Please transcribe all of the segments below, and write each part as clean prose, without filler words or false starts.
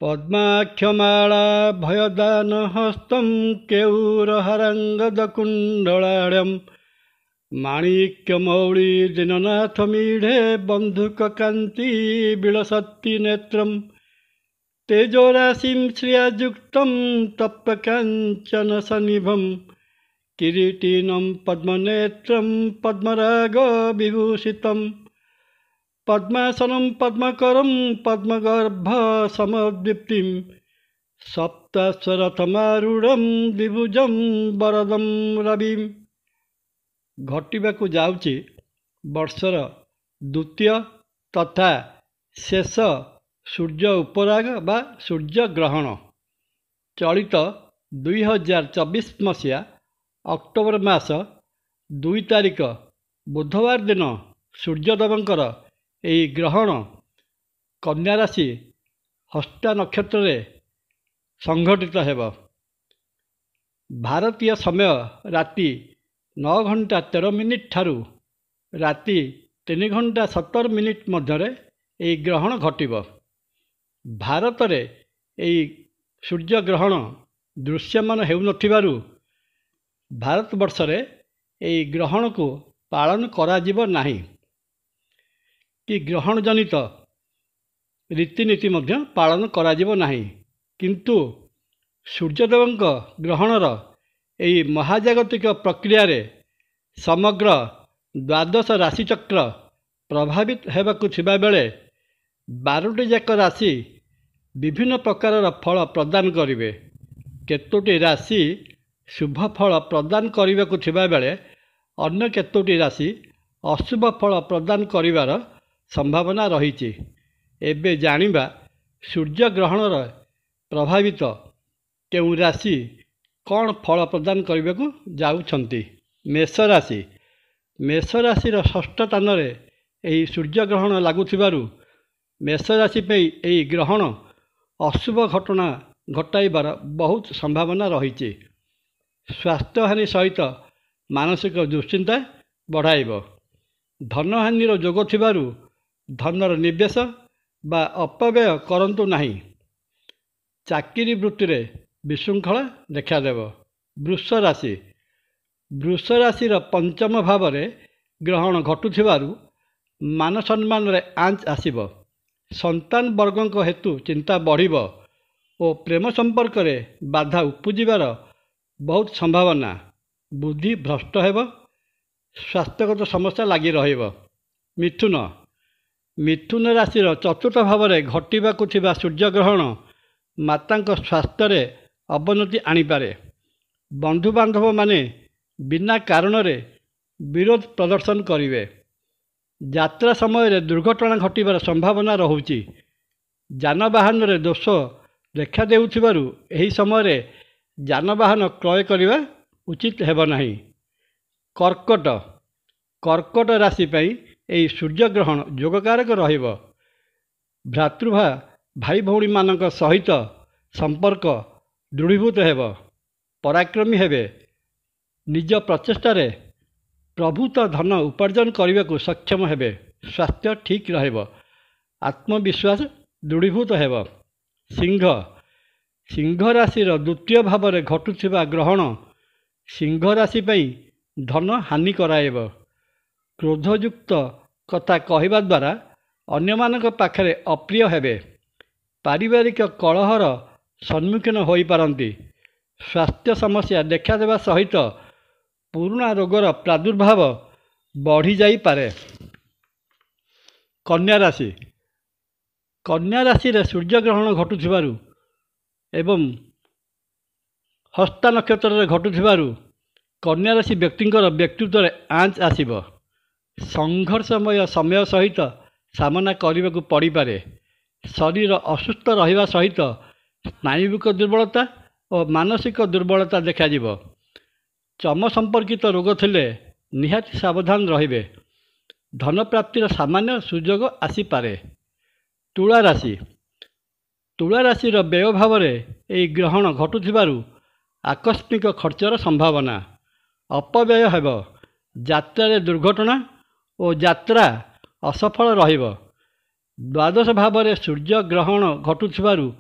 पद्माख्यमाला भयदानहस्तं केयूरहराङ्गदकुण्डलाढ्यं माणिक्यमौळी दीननाथमीढे बन्धुककान्ति विलसति नेत्रं तेजोराशिं श्रियायुक्तं तप्तकाञ्चनसन्निभं किरीटिनं पद्मनेत्रं पद्मरागविभूषितं पद्मासनं पद्मकरं पद्मगर्भसमदीप्तिं सप्तस्वरथमारूढं द्विभुजं वरदं रविं। घटिबाकु जाउछि वर्षर द्वितीय तथा शेष सूर्य उपराग बा सूर्य ग्रहण चलित 2024 मसीहा अक्टोबर मास 2 तारिख बुधवार दिन सूर्यदेवंकर यही ग्रहण कन्या राशि हस्ता नक्षत्र रे संघटित हेब। भारतीय समय राति 9 घंटा 13 मिनिट ठारू राति 3 घंटा 17 मिनिट मध्य यही ग्रहण घटिब। भारत रे यही सूर्य ग्रहण दृश्यमान हेउनथिबारु भारत वर्ष रे यही ग्रहण को पालन कराजिब नाही कि ग्रहण जनित रीतिनीति मध्य पालन कराजिब नाही, किंतु सूर्यदेवंक ग्रहणर यही महाजागतिक प्रक्रिया रे समग्र द्वादश राशिचक्र प्रभावित हेबाकु थिबा बेले 12टी जाक राशि विभिन्न प्रकार फल प्रदान करिवे। केतोटी राशि शुभ फल प्रदान करने थिबा बेले अन्य केतोटी राशि अशुभ फल प्रदान करिवार संभावना रही। एबे जानिबा सूर्य ग्रहणर प्रभावित केउ राशि कौन फल प्रदान करने को जाउछंती। मेष राशि। मेष राशि षष्ठ स्थान में यही सूर्य ग्रहण लगुथिबारु मेष राशि पे यही ग्रहण अशुभ घटना घटाइबार बहुत संभावना रही। स्वास्थ्यहानि सहित मानसिक दुश्चिंता बढ़ाइब। धनहानिर जोग थिबारु धनर निवेश बा अपव्यय करंतु नाही। चाकरी वृत्ति रे विशृंखला देखादेव। वृष राशि। वृष राशि पंचम भाव रे ग्रहण घटुथिबारु मान सम्मान रे आंच आसिब। संतान वर्गों हेतु चिंता बढ़िब और प्रेम संपर्क रे बाधा उपजिबार बहुत संभावना। बुद्धि भ्रष्ट हेब। स्वास्थ्यगत समस्या लगी रहिब। मिथुन। मिथुन राशि चतुर्थ भाव में घटिबाकु थिबा सूर्यग्रहण मातांक स्वास्थ्य रे अवनति आनिपारे। बंधु बांधव माने बिना कारण रे विरोध प्रदर्शन करिवे। यात्रा समय रे दुर्घटना घटिबार संभावना रहुची। जानवाहन रे दोष देखा देउथिबारु एही समय रे जानवाहन क्रय करिवा उचित हेब नाही। कर्कट। कर्कट राशि पई एही सूर्यग्रहण योगकारक रहिब। भ्रातृभा भाई भौणी मानक सहित संपर्क दृढ़ीभूत हेब। पराक्रमी हेबे। निज प्रचेष्टा रे प्रभुत धन उपार्जन करने को सक्षम हेबे। स्वास्थ्य ठीक रहिब। आत्मविश्वास दृढ़ीभूत हेब। सिंह। सिंह राशि द्वितीय भाव में घटुथिबा ग्रहण सिंह राशि पई धन हानि कराइब। क्रोधयुक्त कथा कहवा द्वारा अन्यमानक पाखरे अप्रिय हेबे। पारिवारिक कलहर सम्मुखीन होई पारंती। स्वास्थ्य समस्या देखादेवा सहित पुराना रोगर प्रादुर्भाव बढ़ी जाई पारे। कन्या राशि। कन्या राशि रे सूर्यग्रहण घटुथिबारु एवं हस्ता नक्षत्र रे घटुथिबारु कन्या राशि व्यक्तिंकर व्यक्तित्व रे आंच आसिब। संघर्षमय समय सहित सामना करने को पड़ पारे। शरीर असुस्थ रहिबा सहित स्नायुविक दुर्बलता और मानसिक दुर्बलता देखाजिब। चम संपर्कित रोग थिले निहाती सावधान रहिबे। धन प्राप्तिर सामान्य सुजोग आसीपारे। तुला राशि। तुला राशि व्यय भाव में यही ग्रहण घटुथिबारु आकस्मिक खर्चर संभावना। अपव्यय हेब। यात्रा दुर्घटना और यात्रा असफल रहिब। द्वादश भाव में सूर्य ग्रहण घटुथिबारु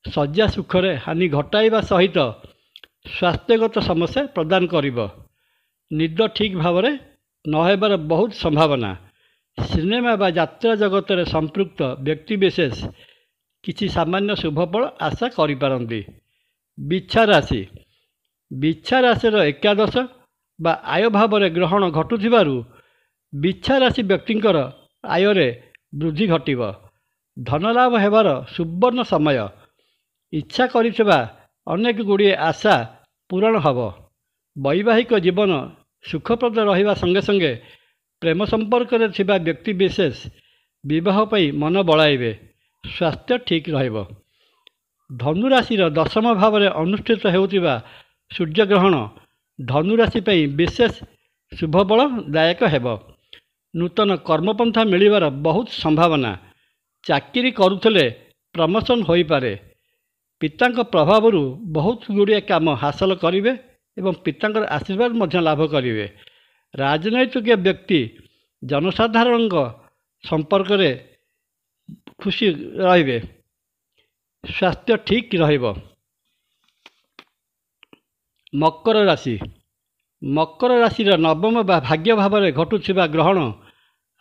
ଶଯ୍ୟା ସୁଖରେ ହାନି ଘଟାଇବା ସହିତ ସ୍ୱାସ୍ଥ୍ୟଗତ ସମସ୍ୟା ପ୍ରଦାନ କରିବ। ନିଦ ଠିକ୍ ଭାବରେ ନ ହେବାର ବହୁତ ସମ୍ଭାବନା। ସିନେମା ବା ଯାତ୍ରା ଜଗତରେ ସମ୍ପୃକ୍ତ ବ୍ୟକ୍ତିବିଶେଷ କିଛି ସାମାନ୍ୟ ଶୁଭଫଳ ଆଶା କରିପାରନ୍ତି। ବିଛା ରାଶି। ବିଛା ରାଶିର ଏକାଦଶ ବା ଆୟ ଭାବରେ ଗ୍ରହଣ ଘଟୁଥିବାରୁ ବିଛା ରାଶି ବ୍ୟକ୍ତିଙ୍କର ଆୟରେ ବୃଦ୍ଧି ଘଟିବ। ଧନଲାଭ ହେବାର ସୁବର୍ଣ୍ଣ ସମୟ। ଇଚ୍ଛା କରିଥିବା ଅନେକ ଗୁଡ଼ିଏ ଆଶା ପୂରଣ ହେବ। ବୈବାହିକ ଜୀବନ ସୁଖପ୍ରଦ ରହିବା ସଙ୍ଗେ ସଙ୍ଗେ ପ୍ରେମ ସମ୍ପର୍କରେ ଥିବା ବ୍ୟକ୍ତିବିଶେଷ ବିବାହ ପାଇଁ ମନ ବଳାଇବେ। ସ୍ୱାସ୍ଥ୍ୟ ଠିକ୍ ରହିବ। ଧନୁରାଶିର ଦଶମ ଭାବରେ ଅନୁଷ୍ଠିତ ହେଉଥିବା ସୂର୍ଯ୍ୟଗ୍ରହଣ ଧନୁରାଶି ପାଇଁ ବିଶେଷ ଶୁଭଫଳଦାୟକ ହେବ। ନୂତନ କର୍ମପନ୍ଥା ମିଳିବାର ବହୁତ ସମ୍ଭାବନା। ଚାକିରି କରୁଥିଲେ ପ୍ରମୋସନ୍ ହୋଇପାରେ। ପିତାଙ୍କ ପ୍ରଭାବରୁ ବହୁତ ଗୁଡ଼ିଏ କାମ ହାସଲ କରିବେ ଏବଂ ପିତାଙ୍କର ଆଶୀର୍ବାଦ ମଧ୍ୟ ଲାଭ କରିବେ। ରାଜନୈତିକ ବ୍ୟକ୍ତି ଜନସାଧାରଣଙ୍କ ସମ୍ପର୍କରେ ଖୁସି ରହିବେ। ସ୍ୱାସ୍ଥ୍ୟ ଠିକ୍ ରହିବ। ମକର ରାଶି। ମକର ରାଶିର ନବମ ବା ଭାଗ୍ୟ ଭାବରେ ଘଟୁଥିବା ଗ୍ରହଣ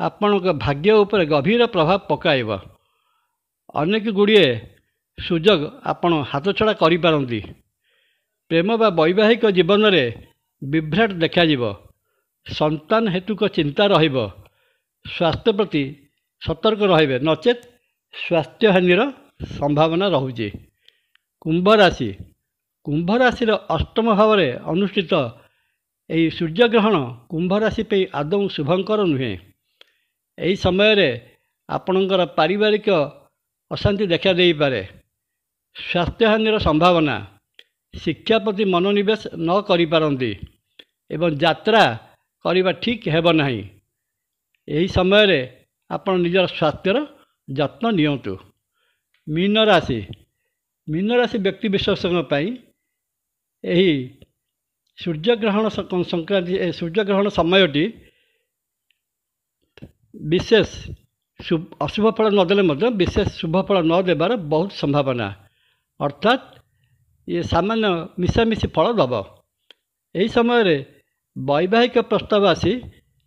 ଆପଣଙ୍କ ଭାଗ୍ୟ ଉପରେ ଗଭୀର ପ୍ରଭାବ ପକାଇବ। ଅନେକ ଗୁଡ଼ିଏ ସୁଯୋଗ ଆପଣ ହାତଛଡ଼ା କରିପାରନ୍ତି। ପ୍ରେମ ବା ବୈବାହିକ ଜୀବନରେ ବିଭ୍ରାଟ ଦେଖାଯିବ। ସନ୍ତାନ ହେତୁକ ଚିନ୍ତା ରହିବ। ସ୍ୱାସ୍ଥ୍ୟ ପ୍ରତି ସତର୍କ ରହିବେ, ନଚେତ୍ ସ୍ୱାସ୍ଥ୍ୟହାନିର ସମ୍ଭାବନା ରହୁଛି। କୁମ୍ଭ ରାଶି। କୁମ୍ଭ ରାଶିର ଅଷ୍ଟମ ଭାବରେ ଅନୁଷ୍ଠିତ ଏହି ସୂର୍ଯ୍ୟଗ୍ରହଣ କୁମ୍ଭ ରାଶି ପାଇଁ ଆଦୌ ଶୁଭଙ୍କର ନୁହେଁ। ଏହି ସମୟରେ ଆପଣଙ୍କର ପାରିବାରିକ ଅଶାନ୍ତି ଦେଖା ଦେଇପାରେ। ସ୍ୱାସ୍ଥ୍ୟହାନିର ସମ୍ଭାବନା। ଶିକ୍ଷା ପ୍ରତି ମନୋନିବେଶ ନ କରିପାରନ୍ତି ଏବଂ ଯାତ୍ରା କରିବା ଠିକ୍ ହେବ ନାହିଁ। ଏହି ସମୟରେ ଆପଣ ନିଜର ସ୍ୱାସ୍ଥ୍ୟର ଯତ୍ନ ନିଅନ୍ତୁ। ମୀନ ରାଶି। ମୀନ ରାଶି ବ୍ୟକ୍ତିବିଶେଷଙ୍କ ପାଇଁ ଏହି ସୂର୍ଯ୍ୟଗ୍ରହଣ ସମୟଟି ବିଶେଷ ଅଶୁଭ ଫଳ ନଦେଲେ ମଧ୍ୟ ବିଶେଷ ଶୁଭ ଫଳ ନ ଦେବାର ବହୁତ ସମ୍ଭାବନା। ଅର୍ଥାତ୍ ଇଏ ସାମାନ୍ୟ ମିଶାମିଶି ଫଳ ଦେବ। ଏହି ସମୟରେ ବୈବାହିକ ପ୍ରସ୍ତାବ ଆସି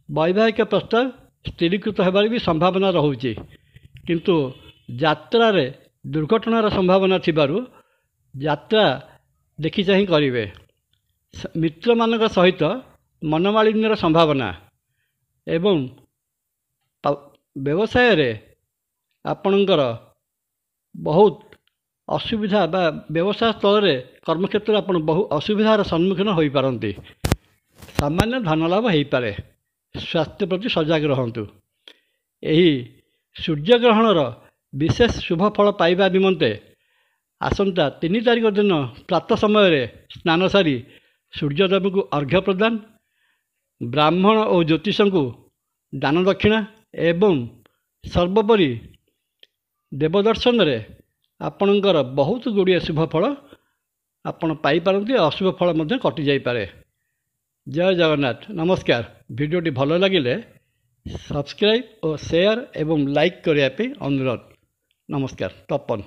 ବୈବାହିକ ପ୍ରସ୍ତାବ ସ୍ଥିରୀକୃତ ହେବାର ବି ସମ୍ଭାବନା ରହୁଛି। କିନ୍ତୁ ଯାତ୍ରାରେ ଦୁର୍ଘଟଣାର ସମ୍ଭାବନା ଥିବାରୁ ଯାତ୍ରା ଦେଖି ଚାହିଁ କରିବେ। ମିତ୍ରମାନଙ୍କ ସହିତ ମନମାଳିନ୍ୟର ସମ୍ଭାବନା ଏବଂ ବ୍ୟବସାୟରେ ଆପଣଙ୍କର ବହୁତ ଅସୁବିଧା ବା ବ୍ୟବସାୟ ସ୍ଥଳରେ କର୍ମକ୍ଷେତ୍ରରେ ଆପଣ ବହୁ ଅସୁବିଧାର ସମ୍ମୁଖୀନ ହୋଇପାରନ୍ତି। ସାମାନ୍ୟ ଧନଲାଭ ହୋଇପାରେ। ସ୍ୱାସ୍ଥ୍ୟ ପ୍ରତି ସଜାଗ ରହନ୍ତୁ। ଏହି ସୂର୍ଯ୍ୟଗ୍ରହଣର ବିଶେଷ ଶୁଭ ଫଳ ପାଇବା ନିମନ୍ତେ ଆସନ୍ତା 3 ତାରିଖ ଦିନ ପ୍ରାତଃ ସମୟରେ ସ୍ନାନ ସାରି ସୂର୍ଯ୍ୟଦେବଙ୍କୁ ଅର୍ଘ୍ୟ ପ୍ରଦାନ, ବ୍ରାହ୍ମଣ ଓ ଜ୍ୟୋତିଷଙ୍କୁ ଦାନ ଦକ୍ଷିଣା ଏବଂ ସର୍ବୋପରି ଦେବଦର୍ଶନରେ ଆପଣଙ୍କର ବହୁତ ଗୁଡ଼ିଏ ଶୁଭ ଫଳ ଆପଣ ପାଇପାରନ୍ତି। ଅଶୁଭ ଫଳ ମଧ୍ୟ କଟିଯାଇପାରେ। ଜୟ ଜଗନ୍ନାଥ। ନମସ୍କାର। ଭିଡ଼ିଓଟି ଭଲ ଲାଗିଲେ ସବସ୍କ୍ରାଇବ୍ ଓ ସେୟାର ଏବଂ ଲାଇକ୍ କରିବା ପାଇଁ ଅନୁରୋଧ। ନମସ୍କାର। ତପନ।